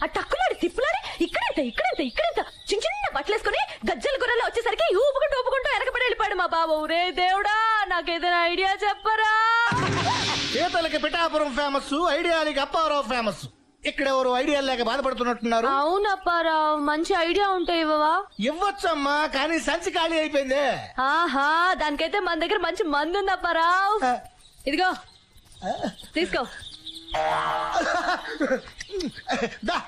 ఆ టక్కులాడి తిప్పులాడి ఇక్కడెంత చిన్న చిన్న బట్టలేసుకుని గజ్జల గుర్రలో వచ్చేసరికి ఊపుకుంటూ వెనకబడి వెళ్ళిపోయాడు మా బావ. ఊరే దేవుడా, నాకేదైనా ఐడియా చెప్పరా? చేతలకి పిఠాపురం ఫేమస్, ఐడియాలకి అప్పారావు ఫేమస్. ఇక్కడ ఎవరు ఐడియా లేక బాధపడుతున్నట్టున్నారు. అవునప్పారావు, మంచి ఐడియా ఉంటే ఇవ్వవా? ఇవ్వచ్చమ్మా, కానీ సంచి ఖాళీ అయిపోయింది. ఆహా, దానికైతే మన దగ్గర మంచి మందు ఉంది అప్పారావు. ఇదిగో తీసుకో. దా.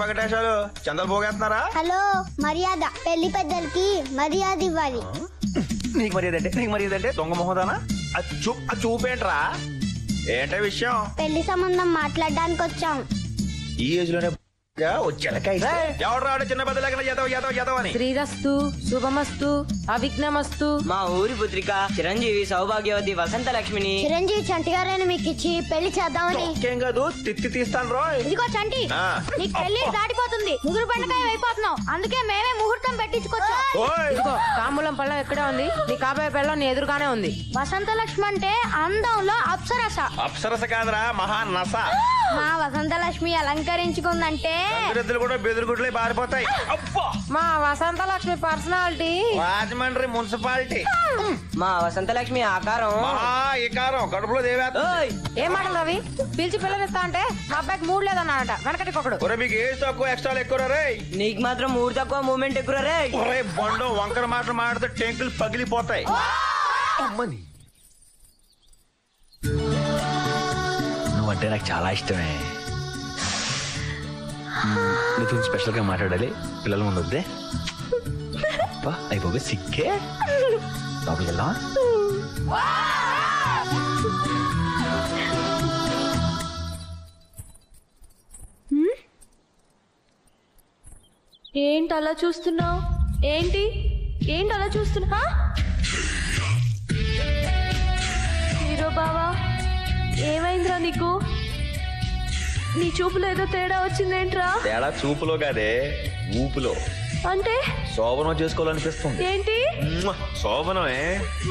పగటేశాలు చందలు పోగేస్తున్నారా? హలో, మర్యాద పెళ్లి పెద్దలకి మర్యాద ఇవ్వాలి. నీకు మర్యాద అంటే దొంగ మొహదానా? చూపేంట్రా? ఏంటే విషయం? పెళ్లి సంబంధం మాట్లాడడానికి వచ్చాం. ఈ ఏజ్ లోనే ఎవరు చిన్న పెద్దలని శ్రీరస్తు శుభమస్తు అవిఘ్నమస్తు. మా ఊరి పుత్రిక చిరంజీవి సౌభాగ్యవతి వసంత లక్ష్మిని చిరంజీవి చంటి గారిని మీకు ఇచ్చి పెళ్లి చేద్దామని. కాదు, తిత్తి తీస్తాను రో. ఇదిగో చంటి, నీకు పెళ్లి దాటిపోతుంది, ముగ్గురు పండుగ అయిపోతున్నావు, అందుకే మేమే ముహూర్తం పెట్టించుకొచ్చాం. ఇదిగో తాంబూలం పళ్ళం ఎక్కడే ఉంది, నీ కాబోయే పెళ్ళం నీ ఎదురుగానే ఉంది. వసంత లక్ష్మి అంటే అందంలో అప్సరస. అప్సరస కాదురా, మహానస. మా వసంత లక్ష్మి అలంకరించుకుందంటే కూడా బెదురుగుడ్లే బారిపోతాయి. మా వసంత లక్ష్మి పర్సనాలిటీ రాజమండ్రి మున్సిపాలిటీ. మా వసంత లక్ష్మి ఆకారం కడుపులో దేవేత. ఏం మాటలు రవి? పిలిచి పిల్లనిస్తా అంటే మా అబ్బాయికి మూడు లేదన్నాడట, వెనకటి ఒకడు. మీకు ఏజ్ తక్కువ, ఎక్స్ట్రా ఎక్కువ రే. నీకు మాత్రం మూడు తక్కువ, మూమెంట్ ఎక్కువ రే. బండో వంకర మాటలు మాడితే టెంకులు పగిలిపోతాయి. అమ్మని నువ్వంటే నాకు చాలా ఇష్టమే. నీతో స్పెషల్ గా మాట్లాడాలి, పిల్లల ముందు వద్దే. అయిపోయి సిక్కే లోపలికి వెళ్దాం. ఏంటి అలా చూస్తున్నావు? ఏంటి అలా చూస్తున్నా? హీరో బావా, ఏమైందిరా నీకు? నీ చూపులో ఏదో తేడా వచ్చిందేంట్రా? తేడా చూపులో కాదే, ఊపులో. అంటే శోభనం చేసుకోవాలనిపిస్తుంది. ఏంటి శోభనమే?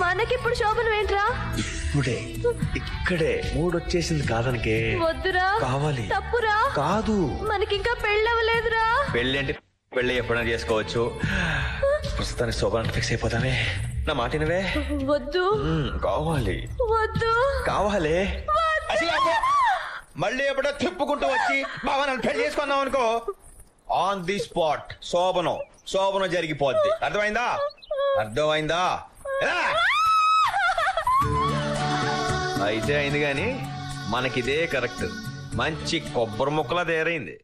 మనకిప్పుడు శోభనం ఏంట్రా? ఇక్కడే మూడొచ్చేసింది. కాదనికే వద్దురా, కావాలి. తప్పురా. కాదు, మనకింకా పెళ్ళవలేదురా. పెళ్ళి అంటే పెళ్ళి ఎప్పుడైనా చేసుకోవచ్చు. ప్రస్తుతానికి శోభనానికి ఫిక్స్ అయిపోతామే. నా మాటినవే. వద్దు. కావాలి. వద్దు. కావాలి. మళ్ళీ ఎప్పుడో తిప్పుకుంటూ వచ్చి బాబా నన్ను పెళ్లి చేసుకున్నాం అనుకో, ఆన్ ది స్పాట్ శోభనం జరిగిపోద్ది. అర్థమైందా? అయితే అయింది గాని మనకిదే కరెక్ట్. మంచి కొబ్బరి ముక్కలా తయారైంది.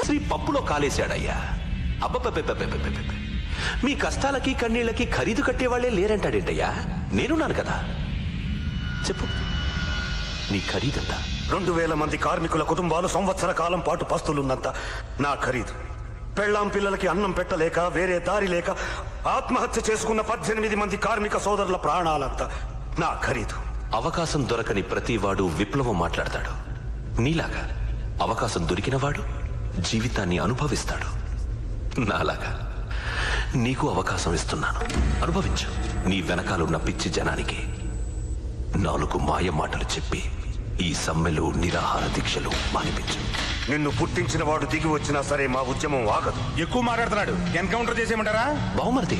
శ్రీ పప్పులో కాలేశాడయ్యా. మీ కష్టాలకి కన్నీళ్ళకి ఖరీదు కట్టేవాళ్లే లేరంటాడేంటయ్యా? నేనున్నాను కదా, చెప్పు నీ ఖరీదంతా. 2000 మంది కార్మికుల కుటుంబాలు సంవత్సర కాలం పాటు పస్తులున్నంత నా ఖరీదు. పెళ్ళాం పిల్లలకి అన్నం పెట్టలేక వేరే దారి లేక ఆత్మహత్య చేసుకున్న 18 మంది కార్మిక సోదరుల ప్రాణాలంతా నా ఖరీదు. అవకాశం దొరకని ప్రతివాడు విప్లవం మాట్లాడతాడు. నీలాగా అవకాశం దొరికినవాడు జీవితాన్ని అనుభవిస్తాడు. నాలాగా నీకు అవకాశం ఇస్తున్నాను, అనుభవించు. నీ వెనకాలన్న పిచ్చి జనానికి 4 మాయ మాటలు చెప్పి ఈ సమ్మెలు నిరాహార దీక్షలు మానిపించు. నిన్ను పుట్టించిన వాడు దిగి వచ్చినా సరే మా ఉద్యమం ఆగదు. ఎక్కువ మాట్లాడుతున్నాడు, ఎన్కౌంటర్ చేసేయమంటారా? బావమరిది,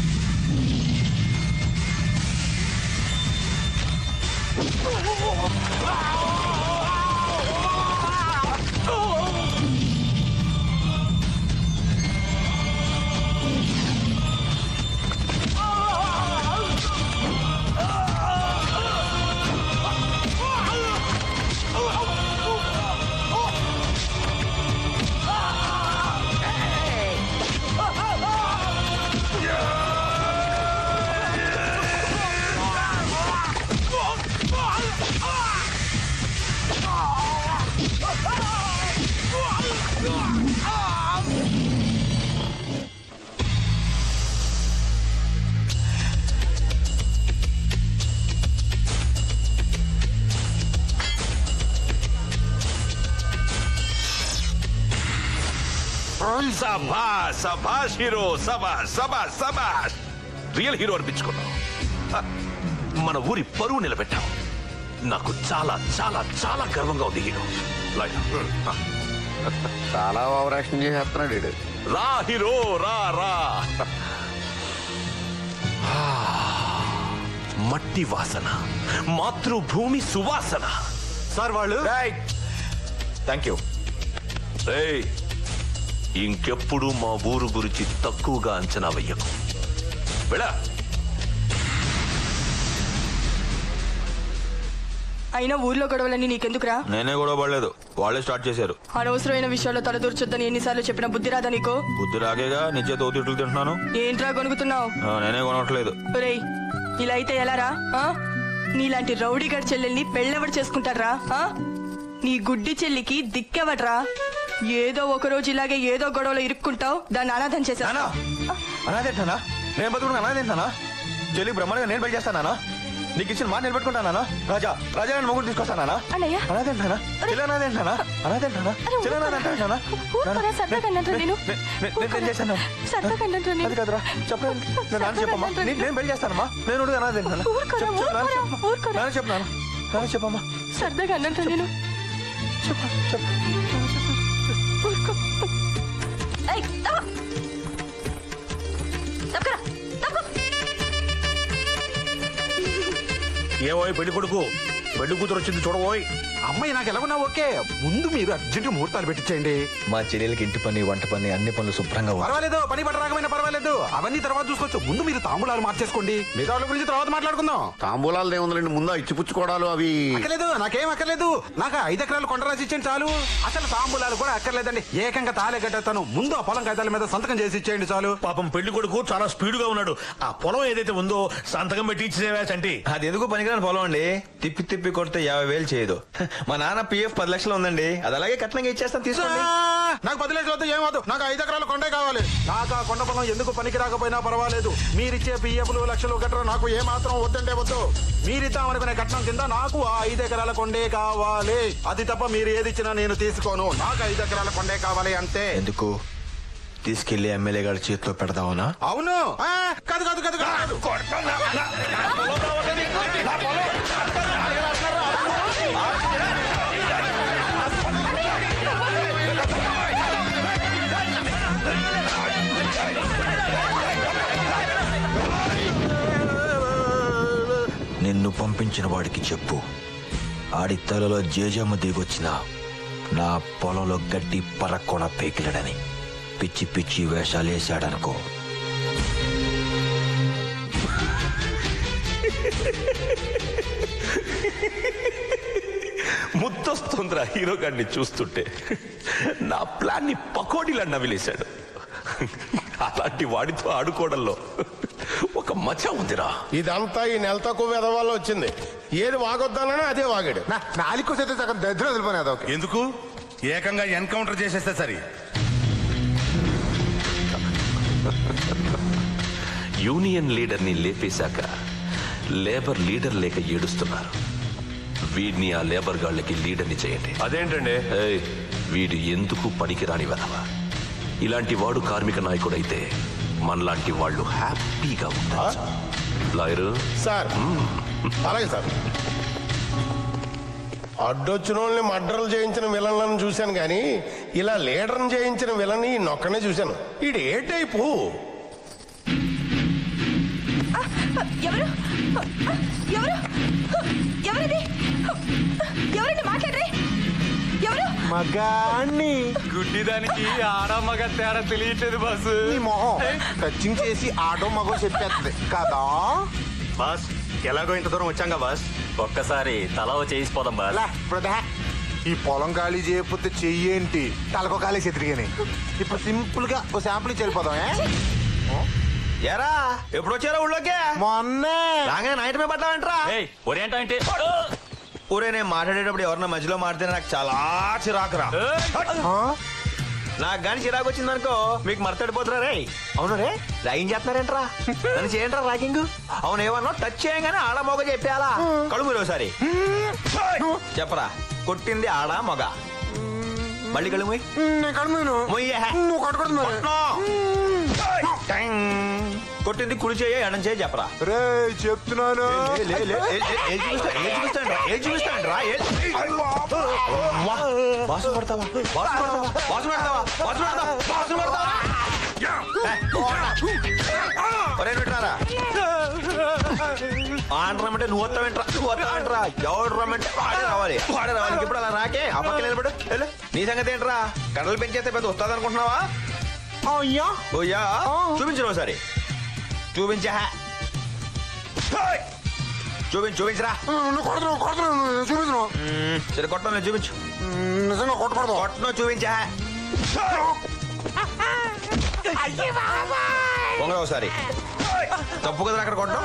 సభాష్ సభాష్ హీరో, సభాష్ సభాష్ సభాష్. రియల్ హీరో అనిపించుకున్నావు. మన ఊరి పరువు నిలబెట్టావు. నాకు చాలా చాలా చాలా గర్వంగా ఉంది హీరో. చాలా ఓవరాక్షన్ చేసేస్తున్నాడు వీడు. రా హీరో, రా రా. మట్టి వాసన, మాతృభూమి సువాసన. సార్ వాళ్ళు థ్యాంక్ యూ. ఇంకెప్పుడు మా ఊరు గురించి తక్కువగా అంచనా వెయ్యకు. వెళ్ళా. అయినా ఊర్లో గొడవలన్నీ నీకెందుకురా? నేనే గొడవ పడలేదు, వాళ్ళే స్టార్ట్ చేశారు. అనవసరమైన విషయాల్లో తలదూర్చొద్దని ఎన్నిసార్లు చెప్పినా బుద్ధి రాదా నీకు? బుద్ధి రాకేగా నీ చేత తిట్లు తింటున్నాను. ఏంట్రా కొనుక్కుతున్నావు? నేనే కొనట్లేదు. రేయ్, ఇలా అయితే ఎలారా? నీలాంటి రౌడీగాడి చెల్లెల్ని పెళ్ళెవడు చేసుకుంటారా? నీ గుడ్డి చెల్లికి దిక్కెవడ్రా? ఏదో ఒక రోజు ఇలాగే ఏదో గొడవలో ఇరుక్కుంటావు, దాన్ని అనాథం చేశా. అనాథేంటానా? నేను బతుకున్నా అనాథేంటానా? చెల్లి బ్రహ్మాండంగా నేను పెళ్లి చేస్తానా? నీకు ఇచ్చిన మాట నిలబెట్టుకుంటానా? రాజా రాజా నేను మొగుడు తీసుకొస్తానా? అనాథేంటానా? చెల్లి అనాథేంటానా? అనాథేంటానా? చెల్లి అనాథేంటానా? నేను చేశాను అది కదరా. చెప్పండి, నేను నాన్న చెప్పమ్మా. నేను పెళ్లి చేస్తానమ్మా. నేను అనాథేంటానా? నాన్న చెప్పాను. నాన్న చెప్పమ్మా. సరదాగా అన్నంత నేను ఏవోయ్ పెళ్లి కొడుకు, పెళ్లి కూతురు వచ్చింది చూడబోయ్. అమ్మాయి నాకు ఎలాగున్నా ఓకే, ముందు మీరు అర్జెంట్ ముహూర్తాలు పెట్టించేయండి. మా చెల్లెలకి ఇంటి పని, వంట పని, అన్ని పనులు శుభ్రంగా. పర్వాలేదు, పని పట్ట రాకపోయినా పర్వాలేదు, అవన్నీ తర్వాత చూసుకోవచ్చు. ముందు మీరు తాంబూలాలు మార్చేసుకోండి, మిగతా వాళ్ళ గురించి తర్వాత మాట్లాడుకుందాం. తాంబూలాలు ఏముందండి, ముందు ఇచ్చిపుచ్చుకోవడాలు అవి అక్కర్లేదు. నాకేం అక్కర్లేదు, నాకు 5 ఎకరాలు కొండ రాసి ఇచ్చేయండి చాలు. అసలు తాంబూలాలు కూడా అక్కర్లేదండి, ఏకంగా తాళే కట్టేస్తాను. ముందు ఆ పొలం కాగితాల మీద సంతకం చేసి ఇచ్చేయండి చాలు. పాపం పెళ్లి కొడుకు చాలా స్పీడ్ గా ఉన్నాడు. ఆ పొలం ఏదైతే ఉందో సంతకం పెట్టి ఇచ్చేవా చంటి. అది ఎందుకు పనికిరాని పొలం అండి, తిప్పి తిప్పి కొడితే 50,000 చేయదు. మా నాన్న PF 10 లక్షలు ఉందండి, అది అలాగే కట్నంగా ఇచ్చేస్తాను, తీసుకోండి. నాకు 10 లక్షలు వద్దు, ఏమవుదు. నాకు 5 ఎకరాల కొండే కావాలి. నాకు ఆ కొండ పొలం ఎందుకు పనికి రాకపోయినా పర్వాలేదు. మీరిచ్చే PFలు లక్షలు గట్రా నాకు ఏమాత్రం వద్దంటే వద్దు. మీరిద్దామనుకునే కట్నం కింద నాకు ఆ 5 ఎకరాల కొండే కావాలి. అది తప్ప మీరు ఏది ఇచ్చినా నేను తీసుకోను. నాకు 5 ఎకరాల కొండే కావాలి అంతే. ఎందుకు తీసుకెళ్లి ఎమ్మెల్యే గారి చేతిలో పెడదావునా? అవును. కాదు కాదు కాదు కాదు, నిన్ను పంపించిన వాడికి చెప్పు, ఆడి తలలో జేజమ్మ దిగొచ్చిన నా పొలంలో గడ్డి పరక్కొన పేకిలడని. పిచ్చి పిచ్చి వేషాలేసాడనుకో. ముద్దొస్తుందిరా హీరో గారిని చూస్తుంటే. నా ప్లాన్ ని పకోడీలా నవిలేశాడు. అలాంటి వాడితో ఆడుకోవడంలో ఒక మజా ఉందిరా. ఇదంతా ఈ నెల తక్కువ వెదవాల్లో వచ్చింది. ఏది వాగొద్దానని అదే వాగాడు. నాలుగుసైతే సగం దరిద్రం వదిలిపోయినది. ఓకే, ఎందుకు ఏకంగా ఎన్కౌంటర్ చేసేస్తే సరి. యూనియన్ లీడర్ ని లేపేశాక లేబర్ లీడర్ లేక ఏడుస్తున్నారు. వీడిని ఆ లేబర్ గాళ్ళకి లీడర్ని చేయండి. అదేంటండి? వీడు ఎందుకు పనికిరాని వెధవా. ఇలాంటి వాడు కార్మిక నాయకుడైతే మనలాంటి వాళ్ళు హ్యాపీగా ఉంటారు. Lawyer sir. అలాగే సార్. అడ్డొచ్చిన వాళ్ళని మర్డర్లు చేయించిన విలన్లను చూశాను కానీ ఇలా లీడర్ని చేయించిన విలన్ని నొక్కనే చూశాను. ఇది ఏ టైపు? ఎవరు ఎవరు ఎవరిది? ఎవరండి మాట్లాడరే? ఎవరు? మగాన్ని. గుడ్డిదానికి ఆడ మగ తేడా తెలియట్లేదు బాసు. నీ మొహం టచింగ్ చేసి ఆడో మగో చెప్పేస్తుంది కదా బాస్. ఎలాగో ఇంత దూరం వచ్చాంగా బాస్, ఒక్కసారి తల చేసిపోదాం బాస్. ఈ పొలం ఖాళీ చేయకపోతే చెయ్యేంటి, తలకో ఖాళీ చెతిరిగానే. ఇప్పుడు సింపుల్ గా ఒక శాంపుల్ చెల్లిపోదాం. ఎరా ఎప్పుడు వచ్చారా ఊళ్ళోకే? మొన్నే రాగానే నైట్ మీద పడ్డావంటరా. ఒరేంటే ఊరే నేను మాట్లాడేటప్పుడు ఎవరన్నా మధ్యలో మాడితే నాకు చాలా చిరాకురా. నాకు గాని చిరాకు వచ్చిందనుకో మీకు మర్తడిపోతురా రే. అవును రే, ర్యాగింగ్ చేస్తున్నారేంట్రా? నన్ను చేయంట్రా ర్యాగింగ్. అవును, ఏమన్నా టచ్ చేయగానే ఆడ మొగ చెప్పేయాలా? కడుగు మీరు ఒకసారి చెప్పరా, కొట్టింది ఆడ మొగ? మళ్ళీ కళ్ళు మొయ్. నేను కడుతున్నాను. నువ్వు కట్టుకుంటున్నావు. కొట్టింది కుడి చేయ ఎడం చేయ చెప్పరా. రే చెప్తున్నాను. చూపిస్తాను రా. బాసు పడతావా? ఆడరమ్మంటే నువ్వు వస్తావేంట్రా? ఎవడు రమ్మంటే వాడే రావాలి. ఇప్పుడు అలా రాకే ఆ పక్క నిలబడు. నీ సంగతి ఏంట్రా? కడలు పెంచేస్తే పెద్ద వస్తుంది అనుకుంటున్నావా? చూపించు ఒకసారి. చూపించరా. చూపించు. సరే కొట్టను చూపించు. నిజంగా కొట్టకూడదు. కొట్టను చూపించా. పొంగ ఒకసారి. తప్పు కదా అక్కడ కొట్టడం.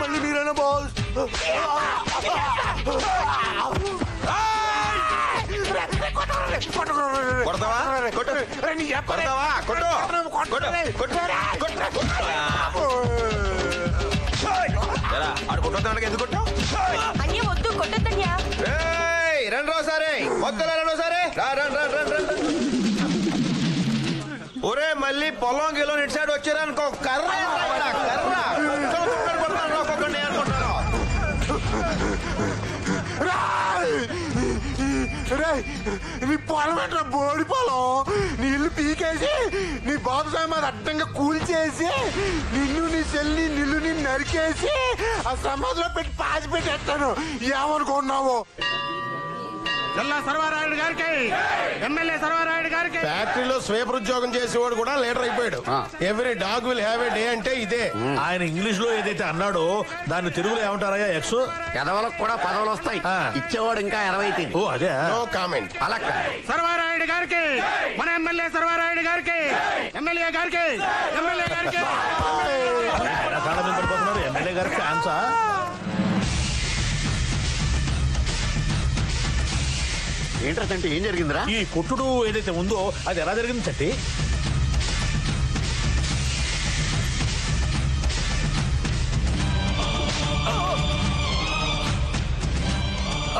మళ్ళీ మీరేనా బాస్? కొడతావా? కొడతావా? ఆడు కొట్టొద్దానికి ఎందుకు కొట్టావు? వద్దు కొట్టద్దన్యా. రండి రాసారే. వద్దురా సరే. ఒరే మళ్ళీ పొలం గిలో ఇటు సైడ్ వచ్చారనుకో. కర్ర ఒక్కొక్కటి అనుకుంటారు. నీ పొలం ఏంట్రా? బోడి పొలం. నీ ఇల్లు పీకేసి నీ బాబు సామాన్ అడ్డంగా కూల్చేసి నిన్ను నీ చెల్లి నిన్ను నరికేసి ఆ సమాధిలో పెట్టి పాచి పెట్టేస్తాను. ఏమనుకున్నావు? సర్వారాయుడు గారికి, ఎమ్మెల్యే సర్వారాయుడు గారికి. ఫ్యాక్టరీలో స్వీపర్ ఉద్యోగం చేసేవాడు కూడా లీడర్ అయిపోయాడు. Every dog will have a day అంటే ఇదే. ఆయన ఇంగ్లీష్ లో ఏదైతే అన్నాడో దాన్ని తెలుగులో ఏమంటారా? ఎక్స్ ఎదవలకు కూడా పదవులు వస్తాయి. ఇచ్చేవాడు ఇంకా 20. ఓ అదే. No comment. అలా సర్వారాయుడు గారికి, మన ఎమ్మెల్యే సర్వారాయుడు గారికి, ఎమ్మెల్యే గారికి, ఎమ్మెల్యే గారికి. ఎమ్మెల్యే గారికి ఛాన్సా? ఏంటంటే ఏం జరిగిందిరా? ఈ కొట్టుడు ఏదైతే ఉందో అది ఎలా జరిగింది చట్టి?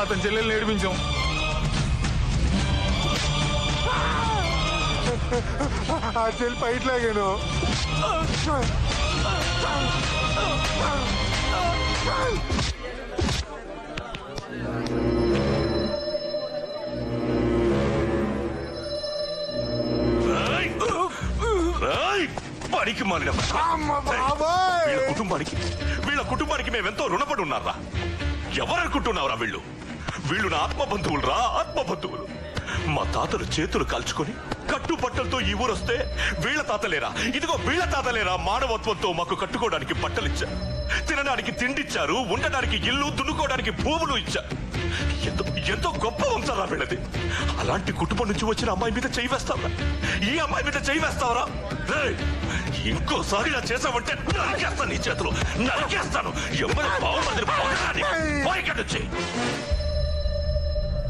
అతని చెల్లెల్ని ఏడిపించాం. ఆ చెల్లి పైట్ లాగాను. పనికి మాలిన వీళ్ళ కుటుంబానికి మేమెంతో రుణపడి ఉన్నారా? ఎవరనుకుంటున్నావురా? వీళ్ళు నా ఆత్మబంధువులు. ఆత్మబంధువులు. మా తాతలు చేతులు కాల్చుకొని కట్టుబట్టలతో ఈ ఊరొస్తే వీళ్ళ తాతలేరా? ఇదిగో వీళ్ళ తాతలేరా? మానవత్వంతో మాకు కట్టుకోవడానికి బట్టలిచ్చారు, తినడానికి తిండిచ్చారు, ఉండడానికి ఇల్లు, దున్నుకోవడానికి భూములు ఇచ్చారు. ఎంతో గొప్ప వంశారా వీళ్ళది. అలాంటి కుటుంబం నుంచి వచ్చిన అమ్మాయి మీద చేయి వేస్తావరా? ఈ అమ్మాయి మీద చేయి వేస్తావరా? ఇంకోసారి ఇలా చేసావంటే నరికేస్తాను. నీ చేతులు నరికేస్తాను. ఎవరు బాగుంది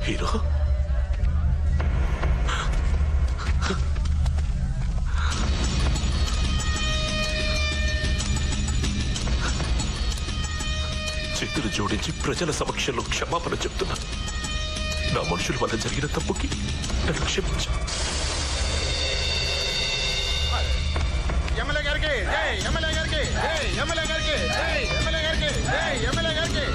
హీరో. చేతులు జోడించి ప్రజల సమక్షంలో క్షమాపణ చెప్తున్నాను. నా మనుషుల వల్ల జరిగిన తప్పుకి నన్ను క్షమించు. ఎమ్మెల్యే గారికి, ఎమ్మెల్యే గారికి, ఎమ్మెల్యే గారికి, ఎమ్మెల్యే గారికి, ఎమ్మెల్యే గారికి.